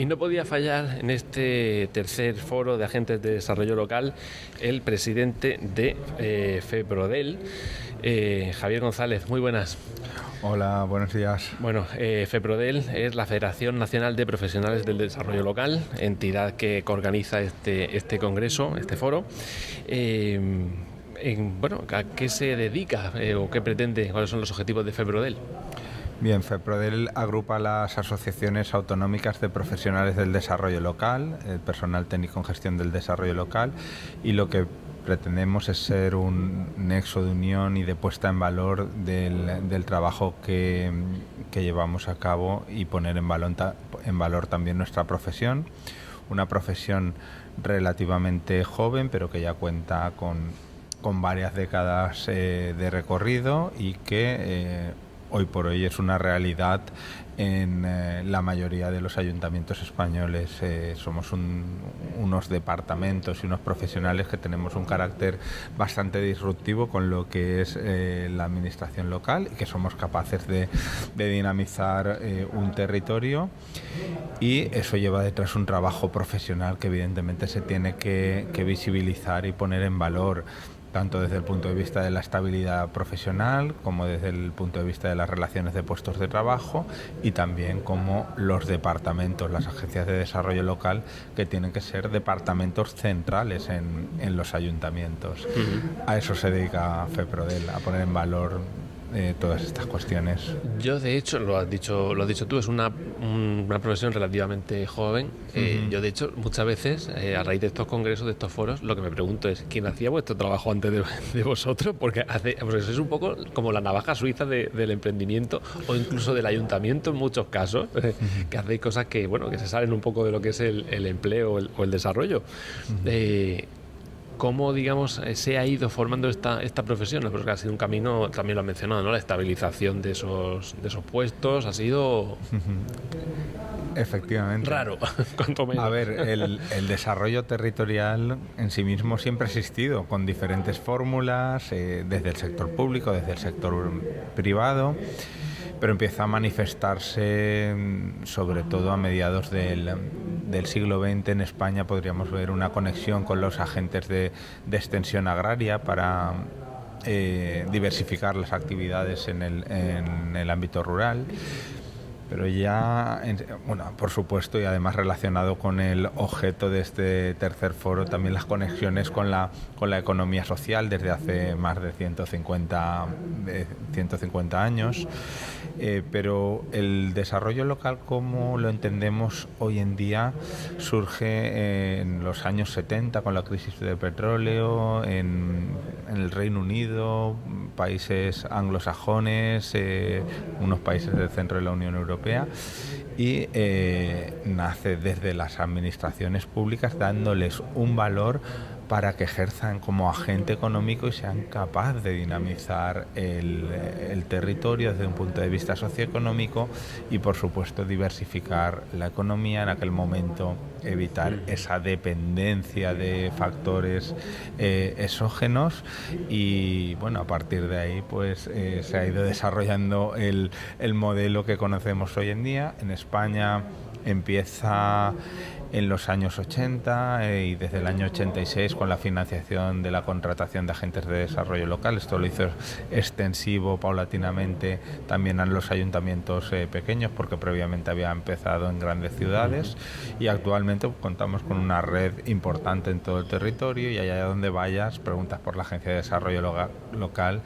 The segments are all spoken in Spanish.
Y no podía fallar en este tercer foro de agentes de desarrollo local el presidente de FEPRODEL, Javier González. Muy buenas. Hola, buenos días. Bueno, FEPRODEL es la Federación Nacional de Profesionales del Desarrollo Local, entidad que organiza este congreso, este foro. ¿A qué se dedica o qué pretende? ¿Cuáles son los objetivos de FEPRODEL? Bien, FEPRODEL agrupa las asociaciones autonómicas de profesionales del desarrollo local, el personal técnico en gestión del desarrollo local, y lo que pretendemos es ser un nexo de unión y de puesta en valor del trabajo que llevamos a cabo y poner en valor también nuestra profesión, una profesión relativamente joven, pero que ya cuenta con varias décadas de recorrido y que hoy por hoy es una realidad en la mayoría de los ayuntamientos españoles. Somos unos departamentos y unos profesionales que tenemos un carácter bastante disruptivo con lo que es la administración local y que somos capaces de dinamizar un territorio, y eso lleva detrás un trabajo profesional que evidentemente se tiene que visibilizar y poner en valor, tanto desde el punto de vista de la estabilidad profesional como desde el punto de vista de las relaciones de puestos de trabajo, y también como los departamentos, las agencias de desarrollo local, que tienen que ser departamentos centrales en los ayuntamientos. A eso se dedica FEPRODEL, a poner en valor todas estas cuestiones. Yo, de hecho, lo has dicho tú, es una profesión relativamente joven. Yo, de hecho, muchas veces, a raíz de estos congresos, de estos foros, lo que me pregunto es ¿quién hacía vuestro trabajo antes de vosotros? Porque sois un poco como la navaja suiza del emprendimiento o incluso del ayuntamiento en muchos casos, que hacéis cosas que se salen un poco de lo que es el empleo o el desarrollo. ¿Cómo, se ha ido formando esta profesión? Porque ha sido un camino, también lo has mencionado, ¿no? La estabilización de esos puestos ha sido efectivamente raro, cuanto menos. A ver, el desarrollo territorial en sí mismo siempre ha existido, con diferentes fórmulas, desde el sector público, desde el sector privado, pero empieza a manifestarse sobre todo a mediados del siglo XX. En España podríamos ver una conexión con los agentes de extensión agraria para diversificar las actividades en el ámbito rural. Pero ya, por supuesto, y además relacionado con el objeto de este tercer foro, también las conexiones con la economía social desde hace más de 150 años. Pero el desarrollo local, como lo entendemos hoy en día, surge en los años 70 con la crisis del petróleo, en el Reino Unido, países anglosajones, unos países del centro de la Unión Europea, y nace desde las administraciones públicas, dándoles un valor para que ejerzan como agente económico y sean capaces de dinamizar el territorio desde un punto de vista socioeconómico y, por supuesto, diversificar la economía, en aquel momento evitar esa dependencia de factores exógenos, y a partir de ahí se ha ido desarrollando el modelo que conocemos hoy en día. En España empieza en los años 80 y desde el año 86 con la financiación de la contratación de agentes de desarrollo local. Esto lo hizo extensivo paulatinamente también a los ayuntamientos pequeños, porque previamente había empezado en grandes ciudades, y actualmente contamos con una red importante en todo el territorio, y allá donde vayas preguntas por la Agencia de Desarrollo Local.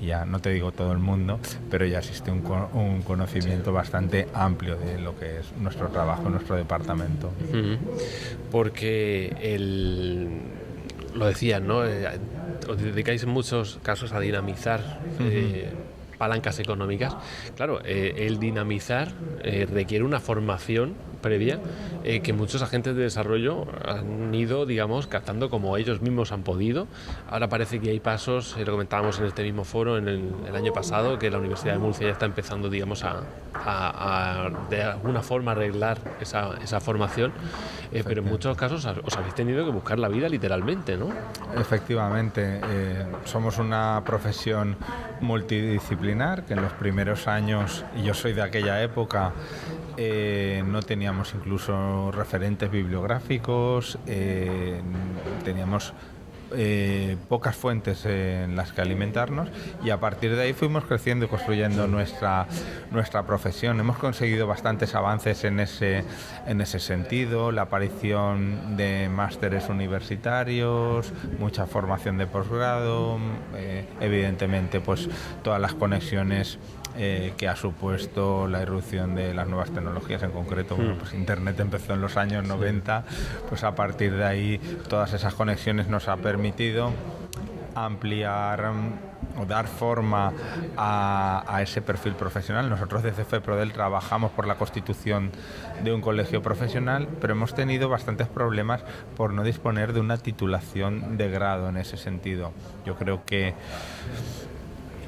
Ya no te digo todo el mundo, pero ya existe un conocimiento bastante amplio de lo que es nuestro trabajo, nuestro departamento. Porque lo decías, ¿no? Os dedicáis en muchos casos a dinamizar palancas económicas. Claro, el dinamizar requiere una formación previa que muchos agentes de desarrollo han ido, captando como ellos mismos han podido. Ahora parece que hay pasos, lo comentábamos en este mismo foro el año pasado, que la Universidad de Murcia ya está empezando, a de alguna forma arreglar esa formación, pero en muchos casos os habéis tenido que buscar la vida literalmente, ¿no? Efectivamente, somos una profesión multidisciplinar que en los primeros años, y yo soy de aquella época, no tenía teníamos incluso referentes bibliográficos, teníamos pocas fuentes en las que alimentarnos, y a partir de ahí fuimos creciendo y construyendo nuestra profesión. Hemos conseguido bastantes avances en ese sentido, la aparición de másteres universitarios, mucha formación de posgrado, evidentemente pues todas las conexiones que ha supuesto la irrupción de las nuevas tecnologías, en concreto pues Internet empezó en los años 90, pues a partir de ahí todas esas conexiones nos ha permitido ampliar o dar forma a ese perfil profesional. Nosotros desde FEPRODEL trabajamos por la constitución de un colegio profesional, pero hemos tenido bastantes problemas por no disponer de una titulación de grado en ese sentido. Yo creo que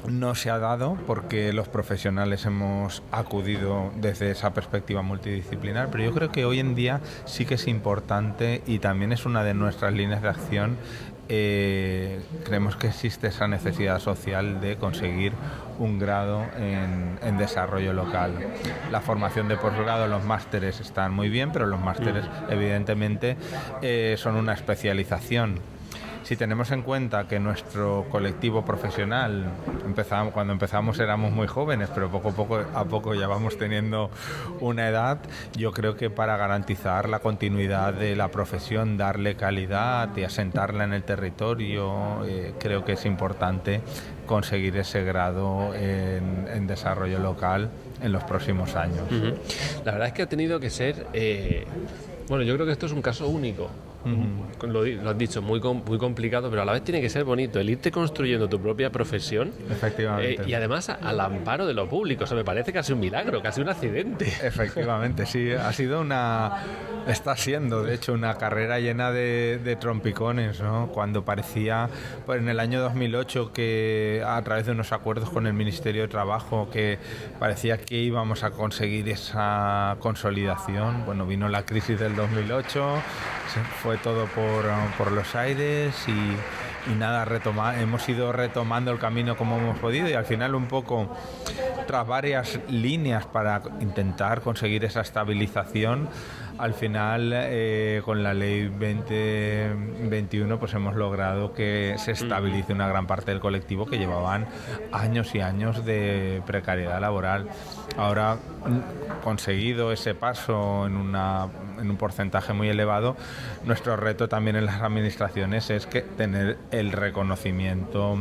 no se ha dado porque los profesionales hemos acudido desde esa perspectiva multidisciplinar, pero yo creo que hoy en día sí que es importante y también es una de nuestras líneas de acción. Creemos que existe esa necesidad social de conseguir un grado en desarrollo local. La formación de posgrado, los másteres están muy bien, pero los másteres evidentemente son una especialización. Si tenemos en cuenta que nuestro colectivo profesional, cuando empezamos éramos muy jóvenes, pero poco a poco ya vamos teniendo una edad, yo creo que para garantizar la continuidad de la profesión, darle calidad y asentarla en el territorio, creo que es importante conseguir ese grado en desarrollo local en los próximos años. La verdad es que ha tenido que ser... Bueno, yo creo que esto es un caso único. Lo has dicho, muy complicado, pero a la vez tiene que ser bonito el irte construyendo tu propia profesión. Efectivamente. Y además al amparo de lo público. O sea, me parece casi un milagro, casi un accidente. Efectivamente, sí. Está siendo, de hecho, una carrera llena de trompicones, ¿no? Cuando parecía, pues en el año 2008, que a través de unos acuerdos con el Ministerio de Trabajo, que parecía que íbamos a conseguir esa consolidación. Bueno, vino la crisis del 2008, fue todo por los aires y nada, hemos ido retomando el camino como hemos podido, y al final un poco tras varias líneas para intentar conseguir esa estabilización, al final con la ley 2021 pues hemos logrado que se estabilice una gran parte del colectivo que llevaban años y años de precariedad laboral. Ahora, conseguido ese paso en un porcentaje muy elevado, nuestro reto también en las administraciones es que tener el reconocimiento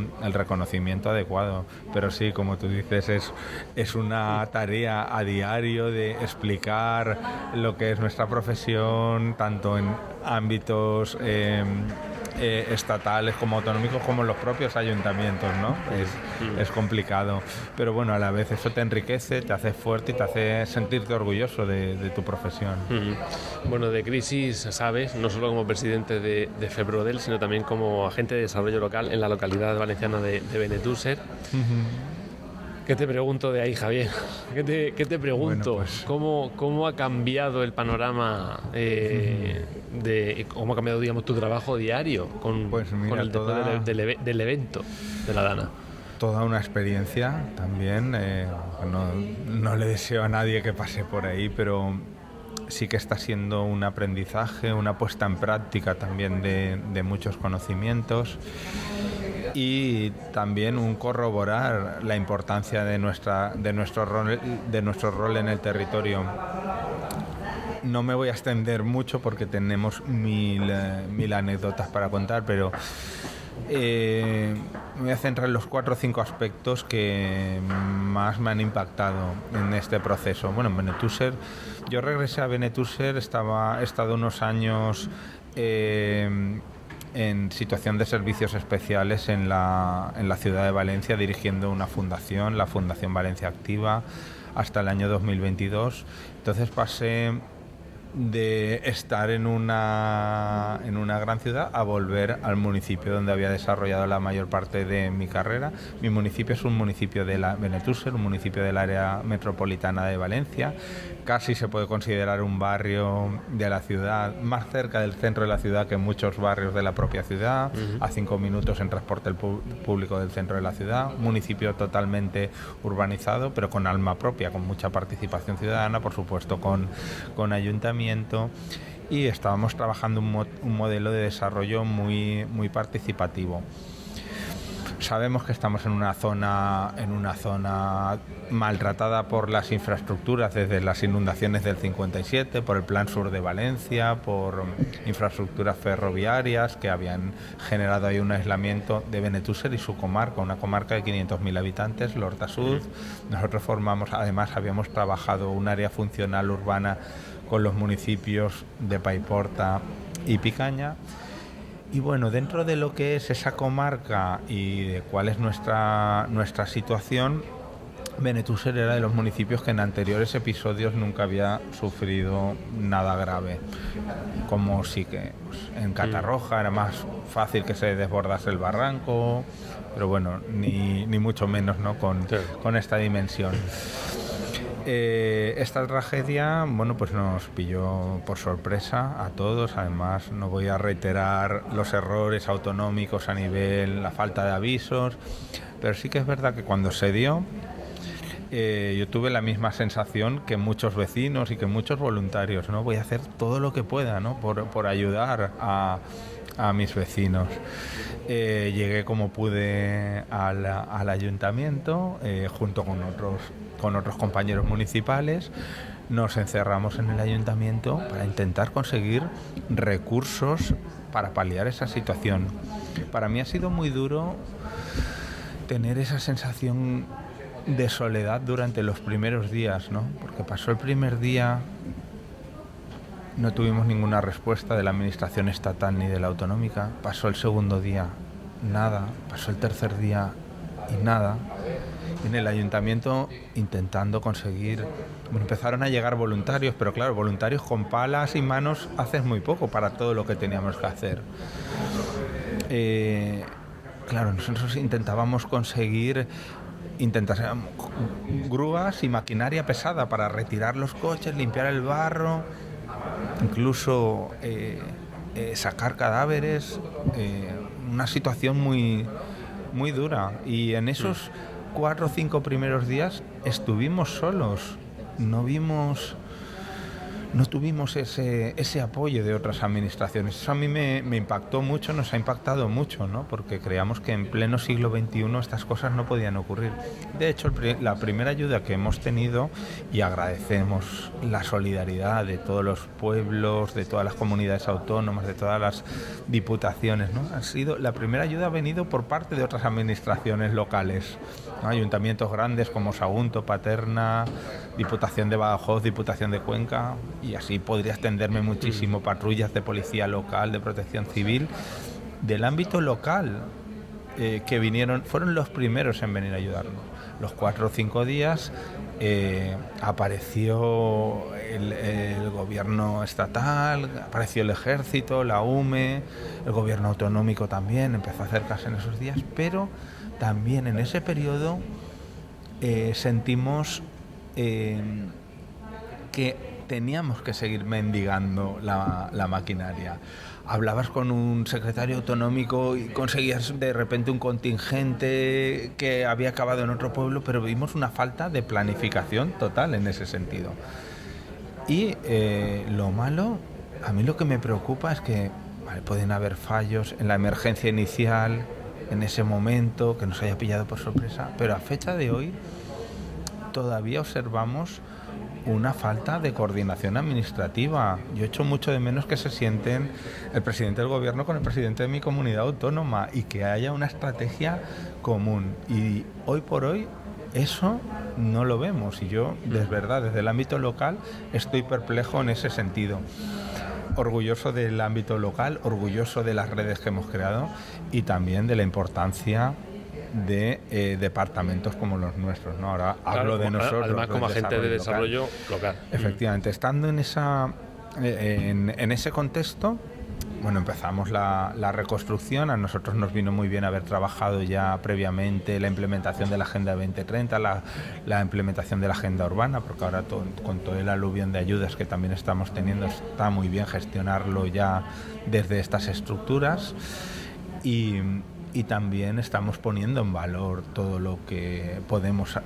adecuado. Pero sí, como tú dices, es una tarea a diario de explicar lo que es nuestra profesión, tanto en ámbitos estatales como autonómicos, como los propios ayuntamientos, ¿no? Es complicado, pero bueno, a la vez eso te enriquece, te hace fuerte y te hace sentirte orgulloso de tu profesión. Bueno, de Crisis sabes, no solo como presidente de FEPRODEL, sino también como agente de desarrollo local en la localidad valenciana de Benetússer. ¿Qué te pregunto de ahí, Javier? ¿Qué te pregunto? Bueno, pues, ¿Cómo ha cambiado el panorama cómo ha cambiado, digamos, tu trabajo diario con el después del evento de la Dana? Toda una experiencia también. No le deseo a nadie que pase por ahí, pero sí que está siendo un aprendizaje, una puesta en práctica también de muchos conocimientos, y también un corroborar la importancia de nuestro rol en el territorio. No me voy a extender mucho porque tenemos mil anécdotas para contar, pero me voy a centrar en los 4 o 5 aspectos que más me han impactado en este proceso. Bueno, en Benetússer, yo regresé a Benetússer, he estado unos años en situación de servicios especiales en la ciudad de Valencia, dirigiendo una fundación, la Fundación Valencia Activa, hasta el año 2022. Entonces pasé de estar en una gran ciudad a volver al municipio donde había desarrollado la mayor parte de mi carrera. Mi municipio es un municipio de la Benetússer, un municipio del área metropolitana de Valencia. Casi se puede considerar un barrio de la ciudad, más cerca del centro de la ciudad que muchos barrios de la propia ciudad, a 5 minutos en transporte público del centro de la ciudad. Un municipio totalmente urbanizado, pero con alma propia, con mucha participación ciudadana, por supuesto con ayuntamiento, y estábamos trabajando un modelo de desarrollo muy participativo. Sabemos que estamos en una zona maltratada por las infraestructuras, desde las inundaciones del 57, por el Plan Sur de Valencia, por infraestructuras ferroviarias que habían generado ahí un aislamiento de Benetússer y su comarca, una comarca de 500.000 habitantes, l'Horta Sud. Nosotros además habíamos trabajado un área funcional urbana con los municipios de Paiporta y Picaña. Y bueno, dentro de lo que es esa comarca y de cuál es nuestra situación, Benetússer era de los municipios que en anteriores episodios nunca había sufrido nada grave. Como sí que en Catarroja era más fácil que se desbordase el barranco, pero bueno, ni mucho menos, ¿no? con esta dimensión. Esta tragedia, bueno, pues nos pilló por sorpresa a todos. Además, no voy a reiterar los errores autonómicos a nivel, la falta de avisos, pero sí que es verdad que cuando se dio, yo tuve la misma sensación que muchos vecinos y que muchos voluntarios, ¿no? Voy a hacer todo lo que pueda, ¿no? por ayudar a mis vecinos. Llegué como pude al ayuntamiento, junto con otros compañeros municipales. Nos encerramos en el ayuntamiento para intentar conseguir recursos para paliar esa situación. Para mí ha sido muy duro tener esa sensación de soledad durante los primeros días, ¿no? Porque pasó el primer día, no tuvimos ninguna respuesta de la administración estatal ni de la autonómica. Pasó el segundo día, nada. Pasó el tercer día y nada. En el ayuntamiento intentando conseguir... Bueno, empezaron a llegar voluntarios, pero claro, voluntarios con palas y manos haces muy poco para todo lo que teníamos que hacer. Claro, nosotros intentábamos conseguir grúas y maquinaria pesada para retirar los coches, limpiar el barro, incluso sacar cadáveres. Una situación muy, muy dura. Y en esos 4 o 5 primeros días estuvimos solos. No tuvimos ese apoyo de otras administraciones. Eso a mí me impactó mucho, nos ha impactado mucho, ¿no? Porque creíamos que en pleno siglo XXI estas cosas no podían ocurrir. De hecho, la primera ayuda que hemos tenido, y agradecemos la solidaridad de todos los pueblos, de todas las comunidades autónomas, de todas las diputaciones, ¿no? La primera ayuda ha venido por parte de otras administraciones locales, ¿no? Ayuntamientos grandes como Sagunto, Paterna, Diputación de Badajoz, Diputación de Cuenca, y así podría extenderme muchísimo. Patrullas de policía local, de protección civil, del ámbito local, que fueron los primeros en venir a ayudarnos. Los 4 o 5 días apareció el gobierno estatal, apareció el ejército, la UME, el gobierno autonómico también empezó a acercarse en esos días, pero también en ese periodo sentimos que teníamos que seguir mendigando la maquinaria. Hablabas con un secretario autonómico y conseguías de repente un contingente que había acabado en otro pueblo, pero vimos una falta de planificación total en ese sentido. Y lo malo, a mí lo que me preocupa es que pueden haber fallos en la emergencia inicial, en ese momento, que nos haya pillado por sorpresa, pero a fecha de hoy todavía observamos una falta de coordinación administrativa. Yo echo mucho de menos que se sienten el presidente del gobierno con el presidente de mi comunidad autónoma y que haya una estrategia común. Y hoy por hoy eso no lo vemos, y yo, de verdad, desde el ámbito local estoy perplejo en ese sentido. Orgulloso del ámbito local, orgulloso de las redes que hemos creado y también de la importancia de departamentos como los nuestros, ¿no? Ahora hablo de nosotros. Además, como agente de desarrollo local. Efectivamente, estando en esa En ese contexto, bueno, empezamos la reconstrucción. A nosotros nos vino muy bien haber trabajado ya previamente la implementación de la Agenda 2030, la implementación de la Agenda Urbana, porque ahora con todo el aluvión de ayudas que también estamos teniendo, está muy bien gestionarlo ya desde estas estructuras. Y también estamos poniendo en valor todo lo que podemos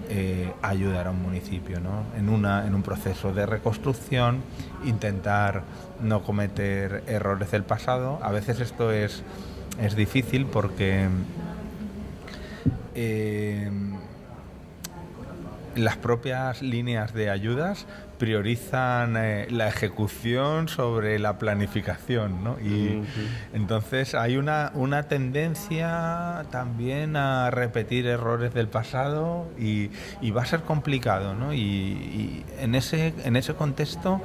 ayudar a un municipio, ¿no? En un proceso de reconstrucción, intentar no cometer errores del pasado. A veces esto es difícil porque las propias líneas de ayudas priorizan la ejecución sobre la planificación, ¿no? Y entonces hay una tendencia también a repetir errores del pasado y va a ser complicado, ¿no? Y en ese contexto,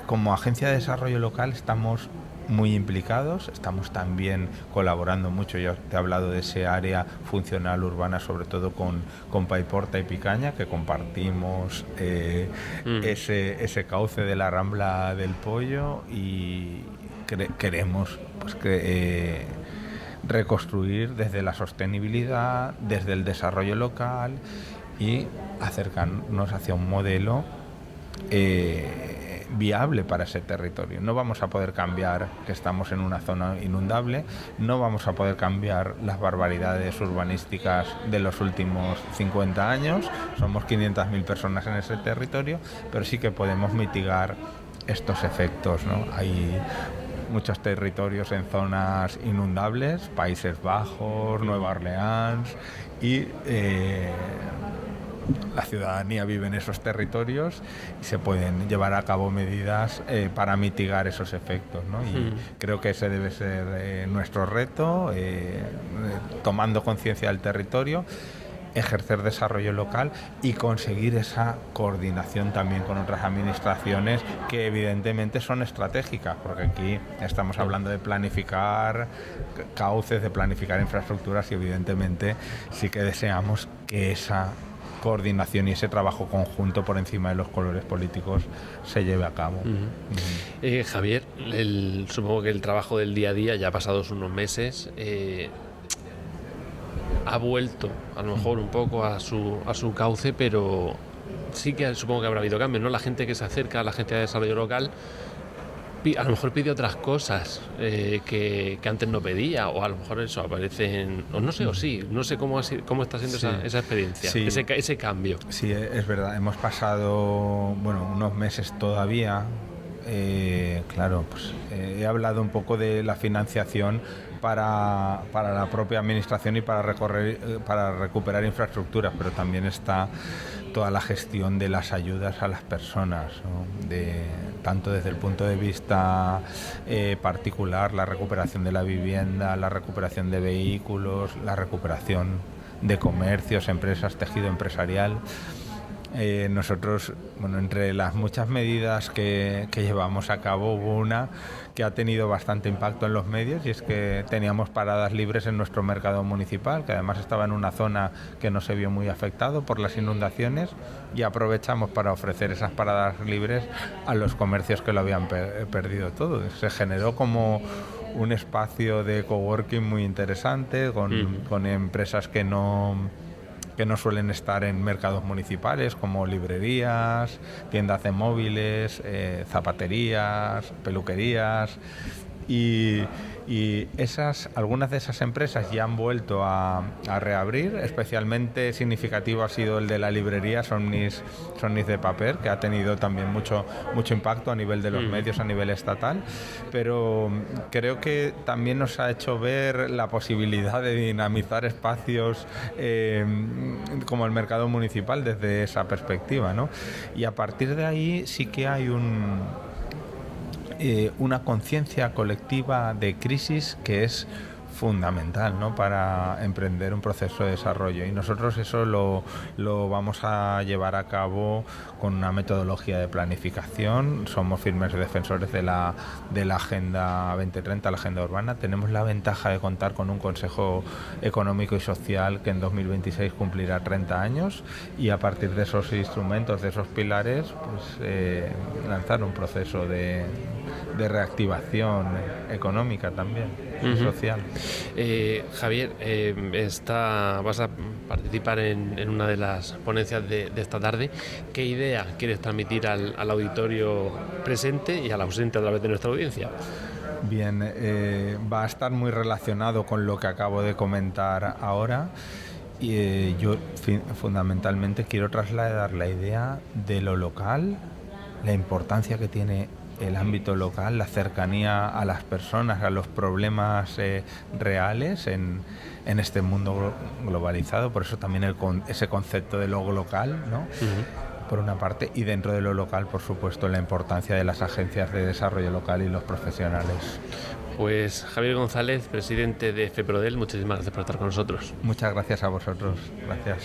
como Agencia de Desarrollo Local, estamos muy implicados, estamos también colaborando mucho. Yo te he hablado de ese área funcional urbana, sobre todo con Paiporta y Picaña, que compartimos ese cauce de la Rambla del Pollo, y queremos pues reconstruir desde la sostenibilidad, desde el desarrollo local, y acercarnos hacia un modelo viable para ese territorio. No vamos a poder cambiar que estamos en una zona inundable, no vamos a poder cambiar las barbaridades urbanísticas de los últimos 50 años, somos 500.000 personas en ese territorio, pero sí que podemos mitigar estos efectos, ¿no? Hay muchos territorios en zonas inundables, Países Bajos, Nueva Orleans, y la ciudadanía vive en esos territorios y se pueden llevar a cabo medidas para mitigar esos efectos, ¿no? Y creo que ese debe ser nuestro reto, tomando conciencia del territorio, ejercer desarrollo local y conseguir esa coordinación también con otras administraciones que evidentemente son estratégicas, porque aquí estamos hablando de planificar cauces, de planificar infraestructuras, y evidentemente sí que deseamos que esa coordinación y ese trabajo conjunto por encima de los colores políticos se lleve a cabo. Javier, supongo que el trabajo del día a día, ya pasados unos meses, ha vuelto a lo mejor un poco a su cauce, pero sí que supongo que habrá habido cambios, ¿no? La gente que se acerca a la Agencia de Desarrollo Local a lo mejor pide otras cosas que antes no pedía, o a lo mejor eso aparece o no sé, o sí, no sé cómo está siendo esa experiencia, sí, ese cambio. Sí, es verdad, hemos pasado unos meses todavía. Claro, pues he hablado un poco de la financiación para la propia administración y para recuperar infraestructuras, pero también está toda la gestión de las ayudas a las personas, ¿no? Tanto desde el punto de vista particular, la recuperación de la vivienda, la recuperación de vehículos, la recuperación de comercios, empresas, tejido empresarial. Nosotros, entre las muchas medidas que llevamos a cabo, hubo una que ha tenido bastante impacto en los medios, y es que teníamos paradas libres en nuestro mercado municipal, que además estaba en una zona que no se vio muy afectado por las inundaciones, y aprovechamos para ofrecer esas paradas libres a los comercios que lo habían perdido todo. Se generó como un espacio de coworking muy interesante con empresas que no suelen estar en mercados municipales, como librerías, tiendas de móviles, zapaterías, peluquerías, y algunas de esas empresas ya han vuelto a reabrir. Especialmente significativo ha sido el de la librería Somnis de Paper, que ha tenido también mucho impacto a nivel de los medios, a nivel estatal, pero creo que también nos ha hecho ver la posibilidad de dinamizar espacios como el mercado municipal desde esa perspectiva, ¿no? Y a partir de ahí sí que hay una conciencia colectiva de crisis que es fundamental, ¿no?, para emprender un proceso de desarrollo, y nosotros eso lo vamos a llevar a cabo con una metodología de planificación. Somos firmes defensores de la Agenda 2030, la Agenda Urbana. Tenemos la ventaja de contar con un Consejo Económico y Social que en 2026 cumplirá 30 años, y a partir de esos instrumentos, de esos pilares, pues lanzar un proceso de reactivación económica también, y social. Javier, vas a participar en una de las ponencias de esta tarde. ¿Qué idea quieres transmitir al auditorio presente y al ausente a través de nuestra audiencia? Bien, va a estar muy relacionado con lo que acabo de comentar ahora. Y yo fundamentalmente quiero trasladar la idea de lo local, la importancia que tiene el ámbito local, la cercanía a las personas, a los problemas reales en este mundo globalizado. Por eso también ese concepto de lo local, ¿no? Uh-huh. Por una parte, y dentro de lo local, por supuesto, la importancia de las agencias de desarrollo local y los profesionales. Pues Javier González, presidente de FEPRODEL, muchísimas gracias por estar con nosotros. Muchas gracias a vosotros. Gracias.